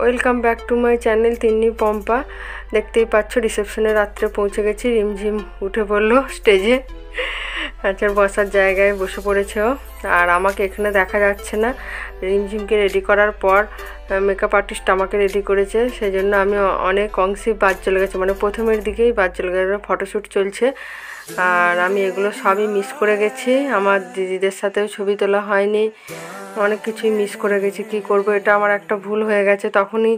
Welcome back to my channel Tinni Pampa. দেখতেই পাচ্ছ রিসেপশনে রাত্রে পৌঁছে গেছি। রিমঝিম উঠে পড়লো স্টেজে, আচ্ছা বসার জায়গায় বসে পড়েছে ও। আর আমাকে এখানে দেখা যাচ্ছে না। রিমঝিমকে রেডি করার পর মেকআপ আর্টিস্ট আমাকে রেডি করেছে, সেই জন্য আমি অনেক অংশে বাদ চলে গেছে, মানে প্রথমের দিকেই বাদ চলে গেছে। ফটোশ্যুট চলছে আর আমি এগুলো সবই মিস করে গেছি। আমার দিদিদের সাথেও ছবি তোলা হয়নি, অনেক কিছুই মিস করে গেছি। কি করব, এটা আমার একটা ভুল হয়ে গেছে। তখনই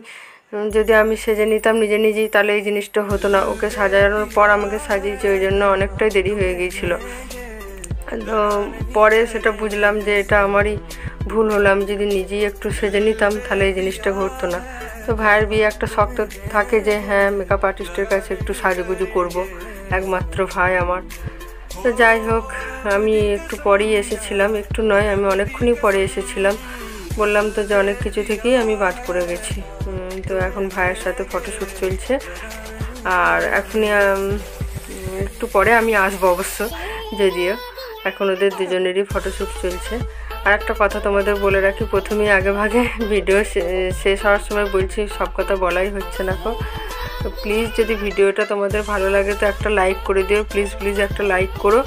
যদি আমি সেজে নিতাম নিজে নিজেই, তাহলে এই জিনিসটা হতো না। ওকে সাজানোর পর আমাকে সাজিয়েছে, ওই জন্য অনেকটাই দেরি হয়ে গিয়েছিলো। তো পরে সেটা বুঝলাম যে এটা আমারই ভুল হলো। আমি যদি নিজেই একটু সেজে নিতাম তাহলে এই জিনিসটা ঘটতো না। তো ভাইয়ের বিয়ে একটা শক্ত থাকে যে হ্যাঁ মেকআপ আর্টিস্টের কাছে একটু সাজুগুজু করব, একমাত্র ভাই আমার। তো যাই হোক, আমি একটু পরেই এসেছিলাম, একটু নয় আমি অনেকক্ষণই পরে এসেছিলাম। বললাম তো যে অনেক কিছু থেকেই আমি বাদ পড়ে গেছি। তো এখন ভাইয়ের সাথে ফটোশ্যুট চলছে আর এখনই একটু পরে আমি আসবো অবশ্য, যদিও এখন ওদের দুজনেরই ফটোশ্যুট চলছে। আর একটা কথা তোমাদের বলে রাখি, প্রথমেই আগে ভাগে ভিডিও শেষ হওয়ার সময় বলছি, সব কথা বলাই হচ্ছে না। তো প্লিজ যদি ভিডিওটা তোমাদের ভালো লাগে তো একটা লাইক করে দিও, প্লিজ একটা লাইক করো।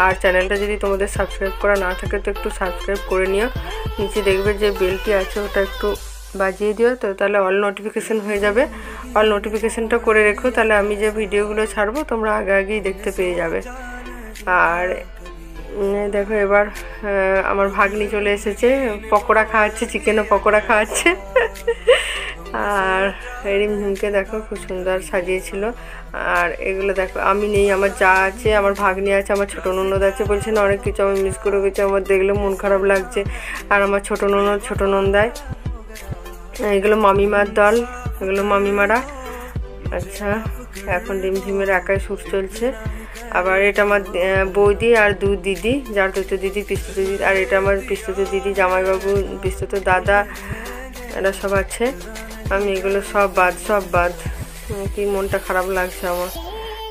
আর চ্যানেলটা যদি তোমাদের সাবস্ক্রাইব করা না থাকে তো একটু সাবস্ক্রাইব করে নিও। নিচে দেখবে যে বেলটি আছে ওটা একটু বাজিয়ে দিও, তো তাহলে অল নোটিফিকেশান হয়ে যাবে। অল নোটিফিকেশানটা করে রেখো, তাহলে আমি যে ভিডিওগুলো ছাড়বো তোমরা আগেই দেখতে পেয়ে যাবে। আর দেখো এবার আমার ভাগ্নি চলে এসেছে, পকোড়া খাওয়াচ্ছে, চিকেনও পকোড়া খাওয়াচ্ছে। আর রিমঝিমকে দেখো খুব সুন্দর সাজিয়েছিল। আর এগুলো দেখো আমি নেই, আমার যা আছে, আমার ভাগ্নি আছে, আমার ছোটো ননদ আছে। বলছে না অনেক কিছু আমি মিস করে গেছি, আমার দেখলে মন খারাপ লাগছে। আর আমার ছোটো ননদায়, এগুলো মামিমার দল, এগুলো মামিমারা। আচ্ছা এখন রিমঝিমের একাই শ্যুট চলছে। আবার এটা আমার বৌদি আর দু দিদি, যার দুটো দিদি পিস্তুত দিদি। আর এটা আমার পিস্তুত দিদি, জামাইবাবু, পিস্তুত দাদা, এরা সব আছে। আমি এগুলো সব বাদ। কি মনটা খারাপ লাগছে আমার।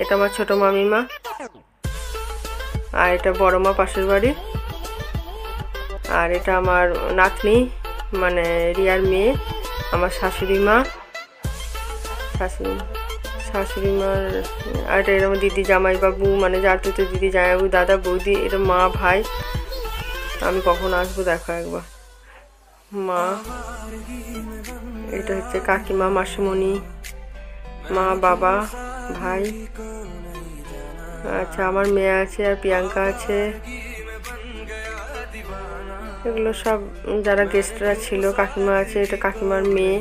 এটা আমার ছোটো মামিমা, আর এটা বড় মা পাশের বাড়ি। আর এটা আমার নাতনি, মানে রিয়ার মেয়ে, আমার শাশুড়ি মা, শাশুড়িমার। আর এটা এরকম দিদি, জামাইবাবু, মানে যার দুটো দিদি, জামাইবাবু, দাদা, বৌদি, এটা মা, ভাই। আমি কখন আসবো দেখো একবার। মা, এটা হচ্ছে কাকিমা, মাসিমণি, মা, বাবা, ভাই। আচ্ছা আমার মেয়ে আছে আর প্রিয়াঙ্কা আছে। এগুলো সব যারা গেস্টরা ছিল। কাকিমা আছে, এটা কাকিমার মেয়ে,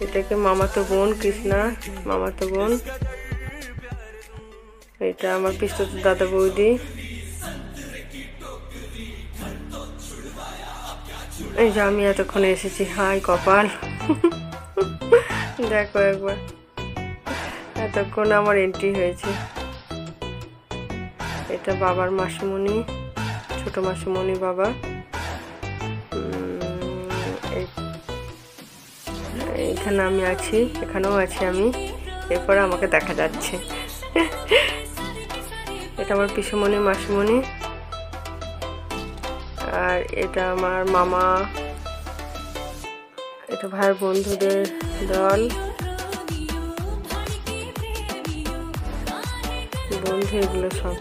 এটাকে মামাতো বোন, কৃষ্ণা মামাতো বোন। এটা আমার পিস্তুত দাদা, বৌদি। এই যে আমি এতক্ষণে এসেছি, হাই কপাল। দেখো একবার, এতক্ষণ আমার এন্ট্রি হয়েছে। এটা বাবার মাসিমণি, ছোট মাসিমণি বাবা। এখানে আমি আছি, এখানেও আছি আমি, এরপরে আমাকে দেখা যাচ্ছে। এটা আমার পিসুমণি, মাসিমণি। আর এটা আমার মামা, এটা ভাইয়ের বন্ধুদের দল, বন্ধু এগুলো সব।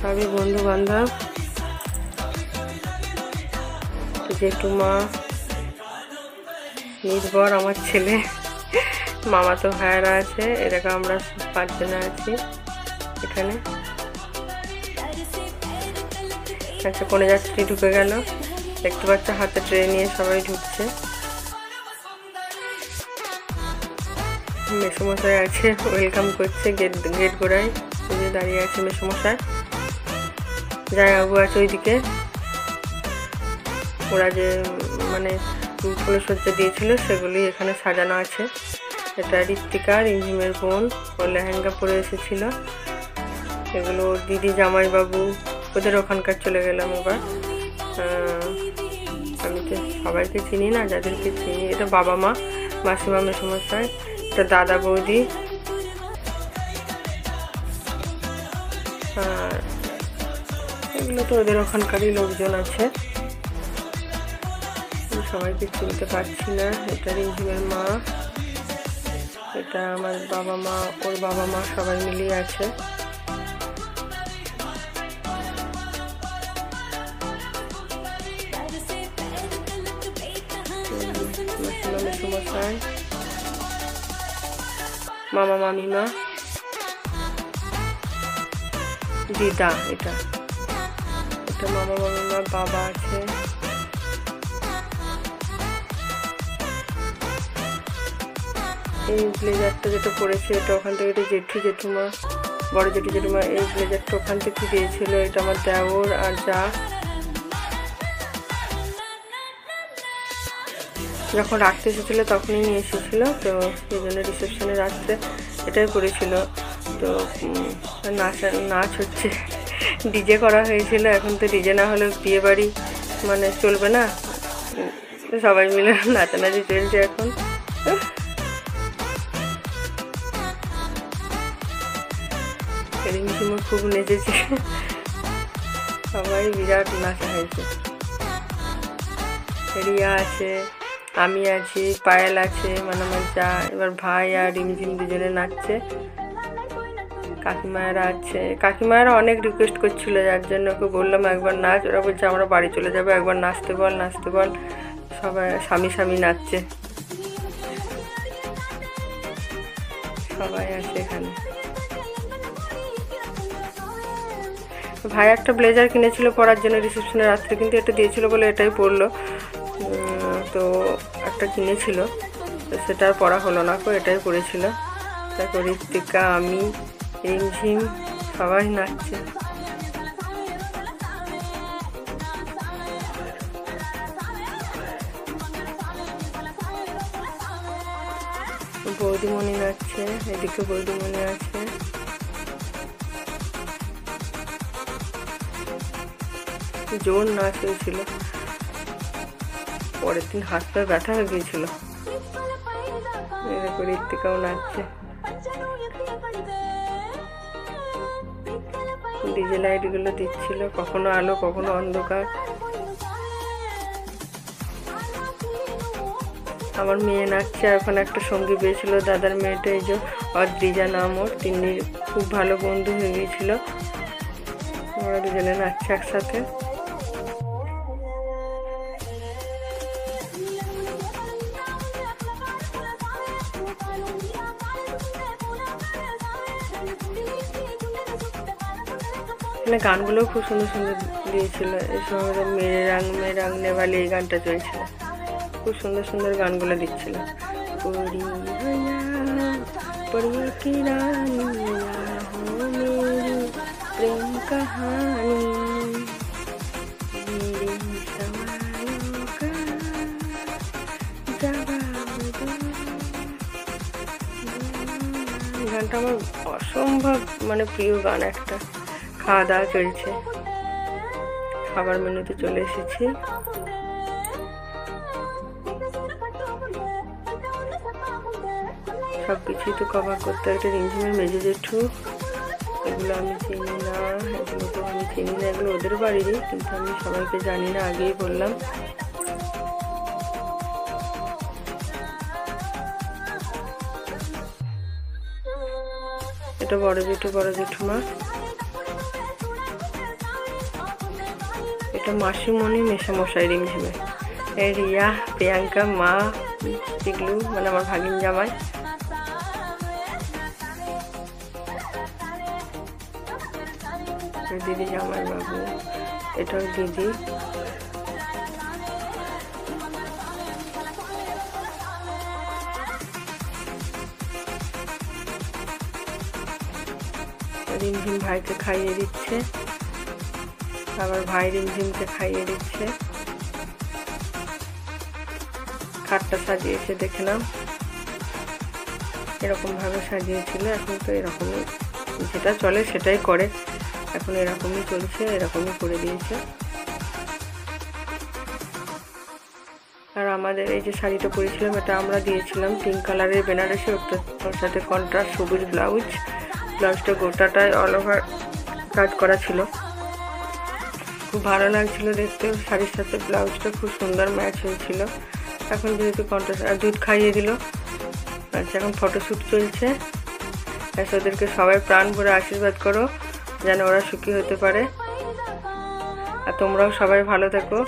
সবই বন্ধু বান্ধব। জেঠুমা, নির্ভর আমার ছেলে, মামা তো ভাইয়েরা আছে। এরকম আমরা 5 জনে আছি এখানে। আচ্ছা কোনে যাত্রী ঢুকে গেল, দেখতে পাচ্ছ হাতে ট্রে নিয়ে সবাই ঢুকছে। মেসোমশাই আছে, ওয়েলকাম করছে গেট গোড়ায় দাঁড়িয়ে আছে মেসোমশাই। জামাইবাবু আছে ওইদিকে, ওরা যে মানে ফুলসজ্জা দিয়েছিল সেগুলি এখানে সাজানো আছে। এটা ঋত্বিকা, রিমঝিমের বোন, ও লেহেঙ্গা পরে এসেছিল। এগুলো দিদি, জামাইবাবু, ওদের ওখানকার চলে গেলাম এবার। আমি তো সবাইকে চিনি না, যাদেরকে চিনি। এটা বাবা মা, মাসিমা, মেসোমশাই, এটা দাদা, বৌদি, আর এগুলো তো ওদের ওখানকারই লোকজন আছে, সবাইকে চিনতে পারছি না। এটা রিমঝিমের মা, এটা আমার বাবা মা, ওর বাবা মা সবাই মিলিয়ে আছে। মেসুমশাই, মামা মামিমা, দিদা, এটা মামা মামিমা, বাবা আছে। এই ব্লেজারটা যেটা পরেছে এটা ওখান থেকে, এটা জেঠু জেঠুমা, বড় জেঠু জেঠুমা, এই ব্লেজারটা ওখান থেকে দিয়েছিল। এটা আমার দেওর আর যা যখন রাখতে এসেছিল তখনই নিয়ে এসেছিল, তো সেই জন্য রিসেপশনে রাত্রে এটাই পরেছিল। তো নাচ হচ্ছে, ডিজে করা হয়েছিল। এখন তো ডিজে না হলে বিয়ে বাড়ি মানে চলবে না, সবাই মিলে নাচানাচি চলছে এখন। রিমঝিমও খুব নেচেছে, সবাই বিরাট নাচা হয়েছে। রিয়া আছে, আমি আছি, পায়েল আছে, মানে আমার যা, এবার ভাই আর রিমঝিম দুজনে নাচছে। কাকিমায়েরা আছে, কাকিমায়েরা অনেক রিকোয়েস্ট করছিল, যার জন্য ওকে বললাম একবার নাচ। ওরা বলছে আমরা বাড়ি চলে যাবো, একবার নাচতে বল নাচতে বল। সবাই স্বামী স্বামী নাচছে, সবাই আছে এখানে। ভাই একটা ব্লেজার কিনেছিল পরার জন্য রিসেপশনের রাত্রে, কিন্তু এটা দিয়েছিল বলে এটাই পরলো। তো একটা কিনেছিল, তো সেটা আর পরা হলো না, এটাই পরেছিল। তারপর ঋত্বিকা, আমি, রিমঝিম সবাই নাচছে। বৌদিমণি নাচছে, এদিকে বৌদিমণি আছে। জোর নাচ হয়েছিল, পরের দিন হাত পা ব্যথা হয়ে গিয়েছিল। এরকম ঋত্বিকাও নাচছে। ডিজে লাইট গুলো দিচ্ছিল, কখনো আলো কখনো অন্ধকার। আমার মেয়ে নাচছে, এখন একটা সঙ্গী পেয়েছিল, দাদার মেয়েটা, এই যে অদ্রিজা নাম ওর, তিনি খুব ভালো বন্ধু হয়ে গিয়েছিল। ওরা দুজনে নাচছে একসাথে। এখানে গানগুলোও খুব সুন্দর সুন্দর দিয়েছিল। এই সময় মেরে রং নেওয়ালি এই গানটা চলছিল, খুব সুন্দর সুন্দর গানগুলো দিচ্ছিল। প্রেম কাহানি গানটা আমার অসম্ভব মানে প্রিয় গান একটা। খাওয়া দাওয়া চলছে, খাবার মেনুতে চলে এসেছি। সব কিছুই তো কভার করতে একটা রিমঝিমের মেজো জেঠু, এগুলো আমি চিনি না, এগুলো তো আমি চিনি না, এগুলো ওদের বাড়িরই, কিন্তু আমি সবাইকে জানি না, আগেই বললাম। এটা বড় জেঠু, বড় জেঠুমা, এটা মাসিমণি, মেশামশাই রিমঝিমে। এই রিয়া, প্রিয়াঙ্কা, মা, টিগলু মানে আমার ভাগিন জামাই। দিদি জামাই বাবু, এটাও দিদি। রিমঝিম ভাইকে খাইয়ে দিচ্ছে, আবার ভাই রিমঝিমকে খাইয়ে দিচ্ছে। খাটটা সাজিয়েছে দেখে নাও, এরকম ভাবে সাজিয়েছিল। এখন তো এরকমই যেটা চলে সেটাই করে, এখন এরকমই চলছে, এরকমই করে দিয়েছে। আর আমাদের এই যে শাড়িটা পরেছিলাম এটা আমরা দিয়েছিলাম পিঙ্ক কালারের বেনারসি, ওর সাথে কন্ট্রাস্ট সবুজ ব্লাউজ। ব্লাউজটা গোটাটায় অল ওভার কাজ করা ছিল, খুব ভালো লাগছিল দেখতে। শাড়ির সাথে ব্লাউজটা খুব সুন্দর ম্যাচ হয়েছিল। এখন যেহেতু দুধ খাইয়ে দিল, আচ্ছা এখন ফটোশ্যুট চলছে। ওদেরকে সবাই প্রাণ ভরে আশীর্বাদ করো যেন ওরা সুখী হতে পারে। আর তোমরাও সবাই ভালো থেকো।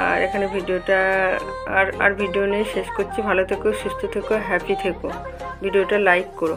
আর এখানে ভিডিওটা আর ভিডিও নিয়ে শেষ করছি। ভালো থেকো, সুস্থ থেকো, হ্যাপি থেকো। ভিডিওটা লাইক করো।